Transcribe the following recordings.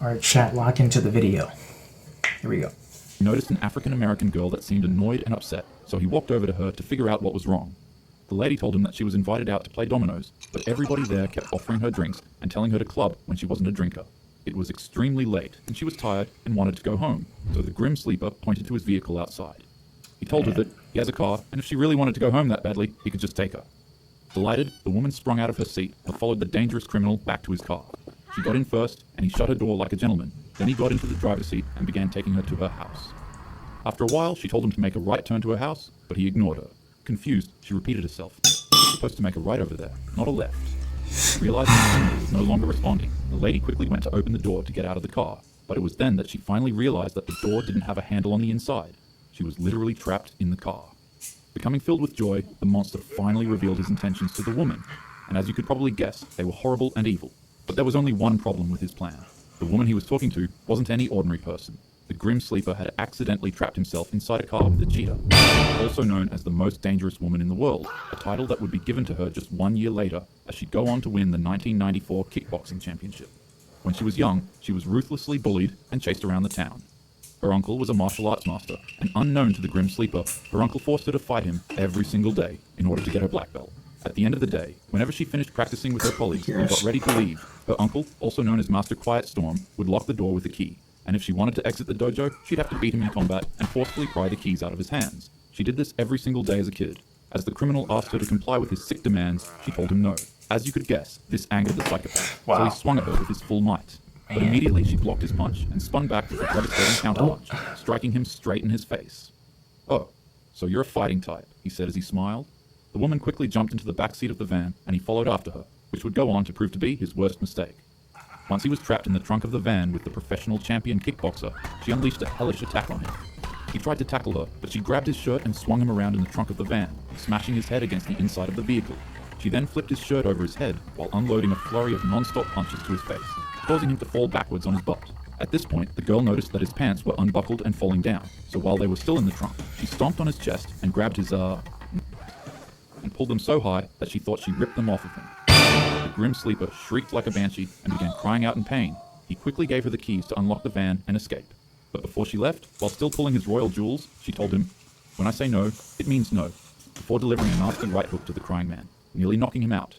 Alright, chat, lock into the video. Here we go. He noticed an African-American girl that seemed annoyed and upset, so he walked over to her to figure out what was wrong. The lady told him that she was invited out to play dominoes, but everybody there kept offering her drinks and telling her to club when she wasn't a drinker. It was extremely late, and she was tired and wanted to go home, so the Grim Sleeper pointed to his vehicle outside. He told her that he has a car, and if she really wanted to go home that badly, he could just take her. Delighted, the woman sprung out of her seat and followed the dangerous criminal back to his car. She got in first, and he shut her door like a gentleman. Then he got into the driver's seat and began taking her to her house. After a while, she told him to make a right turn to her house, but he ignored her. Confused, she repeated herself. You're supposed to make a right over there, not a left. Realizing the criminal was no longer responding, the lady quickly went to open the door to get out of the car, but it was then that she finally realized that the door didn't have a handle on the inside. She was literally trapped in the car. Becoming filled with joy, the monster finally revealed his intentions to the woman, and as you could probably guess, they were horrible and evil. But there was only one problem with his plan. The woman he was talking to wasn't any ordinary person. The Grim Sleeper had accidentally trapped himself inside a car with a cheetah, also known as the most dangerous woman in the world, a title that would be given to her just 1 year later as she'd go on to win the 1994 kickboxing championship. When she was young, she was ruthlessly bullied and chased around the town. Her uncle was a martial arts master, and unknown to the Grim Sleeper, her uncle forced her to fight him every single day in order to get her black belt. At the end of the day, whenever she finished practicing with her colleagues and got ready to leave, her uncle, also known as Master Quiet Storm, would lock the door with a key. And if she wanted to exit the dojo, she'd have to beat him in combat and forcefully pry the keys out of his hands. She did this every single day as a kid. As the criminal asked her to comply with his sick demands, she told him no. As you could guess, this angered the psychopath, so he swung at her with his full might. But immediately she blocked his punch and spun back with a devastating counterpunch, striking him straight in his face. "Oh, so you're a fighting type," he said as he smiled. The woman quickly jumped into the back seat of the van, and he followed after her, which would go on to prove to be his worst mistake. Once he was trapped in the trunk of the van with the professional champion kickboxer, she unleashed a hellish attack on him. He tried to tackle her, but she grabbed his shirt and swung him around in the trunk of the van, smashing his head against the inside of the vehicle. She then flipped his shirt over his head while unloading a flurry of non-stop punches to his face, causing him to fall backwards on his butt. At this point, the girl noticed that his pants were unbuckled and falling down, so while they were still in the trunk, she stomped on his chest and grabbed his and pulled them so high that she thought she ripped them off of him. The Grim Sleeper shrieked like a banshee and began crying out in pain. He quickly gave her the keys to unlock the van and escape. But before she left, while still pulling his royal jewels, she told him, "When I say no, it means no," before delivering a nasty right hook to the crying man, nearly knocking him out.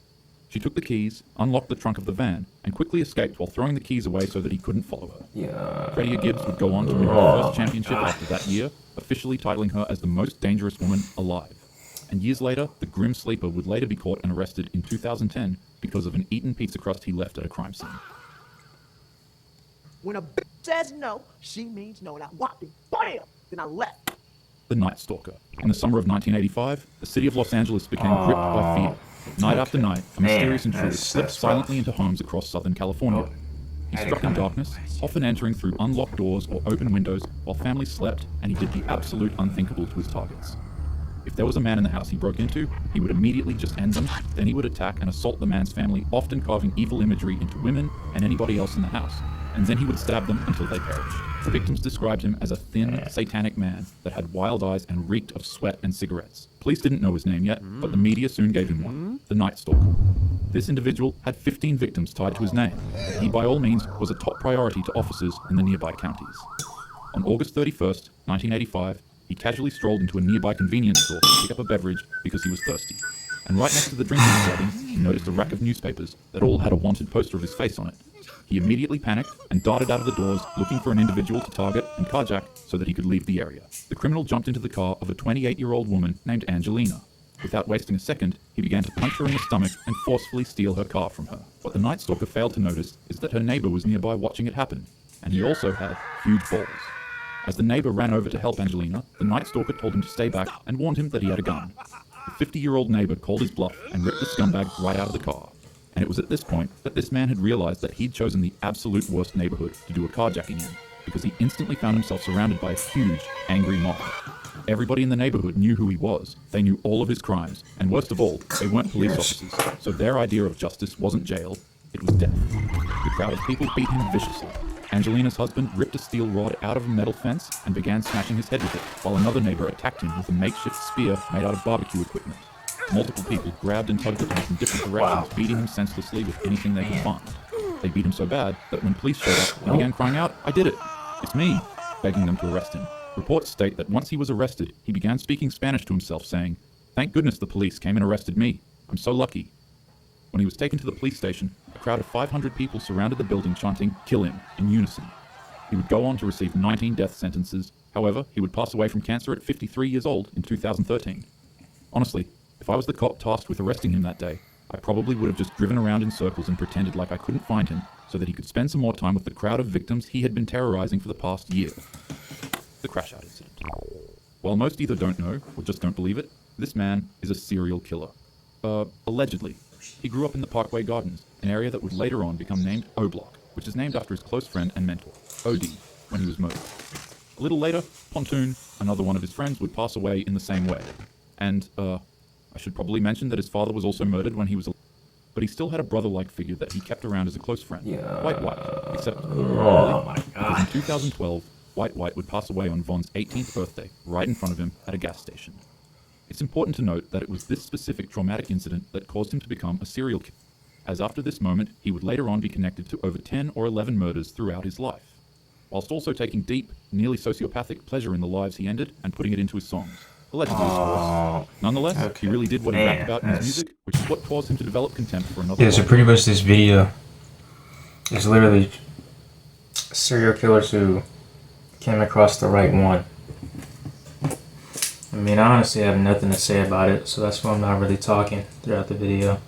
She took the keys, unlocked the trunk of the van, and quickly escaped while throwing the keys away so that he couldn't follow her. Fredia Gibbs would go on to win her first championship after that year, officially titling her as the most dangerous woman alive. And years later, the Grim Sleeper would later be caught and arrested in 2010 because of an eaten pizza crust he left at a crime scene. When a bitch says no, she means no, and I walked in, BAM! Then I left. The Night Stalker. In the summer of 1985, the city of Los Angeles became gripped by fear. Night after night, a mysterious intruder slipped silently into homes across Southern California. He struck in darkness, often entering through unlocked doors or open windows while families slept, and he did the absolute unthinkable to his targets. If there was a man in the house he broke into, he would immediately just end them, then he would attack and assault the man's family, often carving evil imagery into women and anybody else in the house, and then he would stab them until they perished. The victims described him as a thin, satanic man that had wild eyes and reeked of sweat and cigarettes. Police didn't know his name yet, but the media soon gave him one, the Night Stalker. This individual had 15 victims tied to his name. He by all means was a top priority to officers in the nearby counties. On August 31st, 1985, he casually strolled into a nearby convenience store to pick up a beverage because he was thirsty. And right next to the drinking serving, he noticed a rack of newspapers that all had a wanted poster of his face on it. He immediately panicked and darted out of the doors looking for an individual to target and carjack so that he could leave the area. The criminal jumped into the car of a 28-year-old woman named Angelina. Without wasting a second, he began to punch her in the stomach and forcefully steal her car from her. What the Night Stalker failed to notice is that her neighbor was nearby watching it happen, and he also had huge balls. As the neighbor ran over to help Angelina, the Night Stalker told him to stay back and warned him that he had a gun. The 50-year-old neighbor called his bluff and ripped the scumbag right out of the car. And it was at this point that this man had realized that he'd chosen the absolute worst neighborhood to do a carjacking in, because he instantly found himself surrounded by a huge, angry mob. Everybody in the neighborhood knew who he was, they knew all of his crimes, and worst of all, they weren't police officers, so their idea of justice wasn't jail, it was death. The crowd of people beat him viciously. Angelina's husband ripped a steel rod out of a metal fence and began smashing his head with it, while another neighbor attacked him with a makeshift spear made out of barbecue equipment. Multiple people grabbed and tugged at him from different directions, beating him senselessly with anything they could find. They beat him so bad that when police showed up, he began crying out, "I did it! It's me!" begging them to arrest him. Reports state that once he was arrested, he began speaking Spanish to himself, saying, "Thank goodness the police came and arrested me. I'm so lucky." When he was taken to the police station, a crowd of 500 people surrounded the building chanting, "Kill him," in unison. He would go on to receive 19 death sentences. However, he would pass away from cancer at 53 years old in 2013. Honestly, if I was the cop tasked with arresting him that day, I probably would have just driven around in circles and pretended like I couldn't find him so that he could spend some more time with the crowd of victims he had been terrorizing for the past year. The crash out incident. While most either don't know or just don't believe it, this man is a serial killer. Allegedly. He grew up in the Parkway Gardens, an area that would later on become named O Block, which is named after his close friend and mentor, OD, when he was murdered. A little later, Pontoon, another one of his friends, would pass away in the same way. And, I should probably mention that his father was also murdered when he was but he still had a brother-like figure that he kept around as a close friend, White White, except, because in 2012, White White would pass away on Von's 18th birthday, right in front of him at a gas station. It's important to note that it was this specific traumatic incident that caused him to become a serial killer, as after this moment, he would later on be connected to over 10 or 11 murders throughout his life, whilst also taking deep, nearly sociopathic pleasure in the lives he ended and putting it into his songs. Allegedly, of course. Nonetheless, he really did what he rapped about in his music, which is what caused him to develop contempt for another. Yeah, so pretty much this video is literally serial killers who came across the right one. I mean, I honestly have nothing to say about it, so that's why I'm not really talking throughout the video.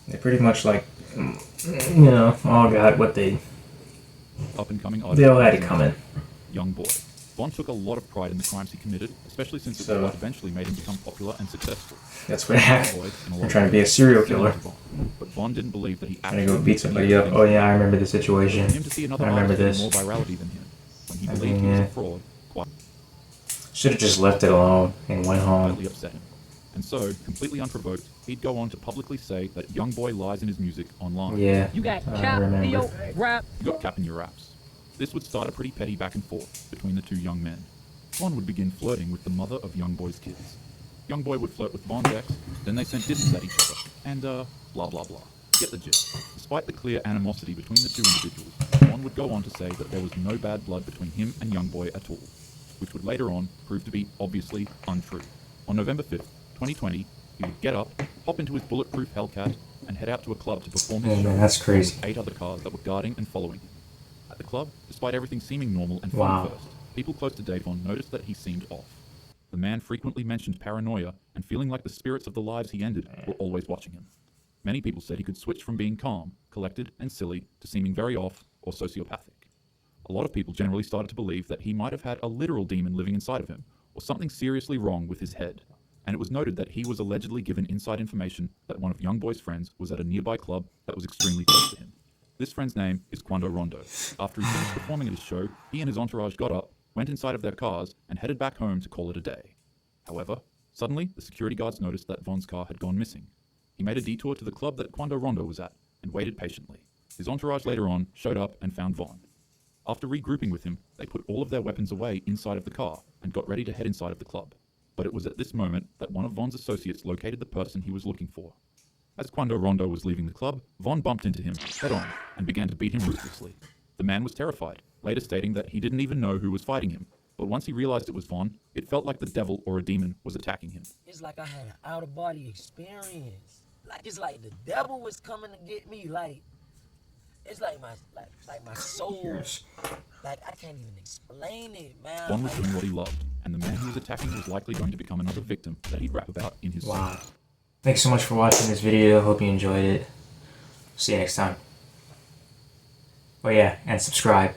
They pretty much all got what they all had it coming. Young boy. Von took a lot of pride in the crimes he committed, especially since it what eventually made him become popular and successful. That's what happened. They're trying to be a serial killer. But Von didn't believe that he actually go beat somebody up. Oh yeah, I remember the situation. Him to see another I remember this. More virality than him. When he believed he was a fraud, should have just left it alone and went home. Upset him. And so, completely unprovoked, he'd go on to publicly say that Young Boy lies in his music online. Yeah, you got cap in your rap. You got cap in your raps. This would start a pretty petty back and forth between the two young men. Von would begin flirting with the mother of Young Boy's kids. Young Boy would flirt with Von's ex, then they sent disses at each other, and blah blah blah. Get the gist. Despite the clear animosity between the two individuals, Von would go on to say that there was no bad blood between him and Young Boy at all, which would later on prove to be obviously untrue. On November 5th, 2020, he would get up, hop into his bulletproof Hellcat, and head out to a club to perform his show. That's crazy. With 8 other cars that were guarding and following him. At the club, despite everything seeming normal and fun at first, people close to Davon noticed that he seemed off. The man frequently mentioned paranoia and feeling like the spirits of the lives he ended were always watching him. Many people said he could switch from being calm, collected, and silly to seeming very off or sociopathic. A lot of people generally started to believe that he might have had a literal demon living inside of him, or something seriously wrong with his head. And it was noted that he was allegedly given inside information that one of Young Boy's friends was at a nearby club that was extremely close to him. This friend's name is Quando Rondo. After he finished performing at his show, he and his entourage got up, went inside of their cars, and headed back home to call it a day. However, suddenly, the security guards noticed that Von's car had gone missing. He made a detour to the club that Quando Rondo was at, and waited patiently. His entourage later on showed up and found Von. After regrouping with him, they put all of their weapons away inside of the car, and got ready to head inside of the club. But it was at this moment that one of Von's associates located the person he was looking for. As Quando Rondo was leaving the club, Von bumped into him, head-on, and began to beat him ruthlessly. The man was terrified, later stating that he didn't even know who was fighting him, but once he realized it was Von, it felt like the devil or a demon was attacking him. It's like I had an out-of-body experience. Like it's like the devil was coming to get me. Like it's like my soul. Like I can't even explain it, man. Von was doing what he loved, and the man he was attacking was likely going to become another victim that he'd rap about in his song. Thanks so much for watching this video. Hope you enjoyed it. See you next time. Oh yeah, and subscribe.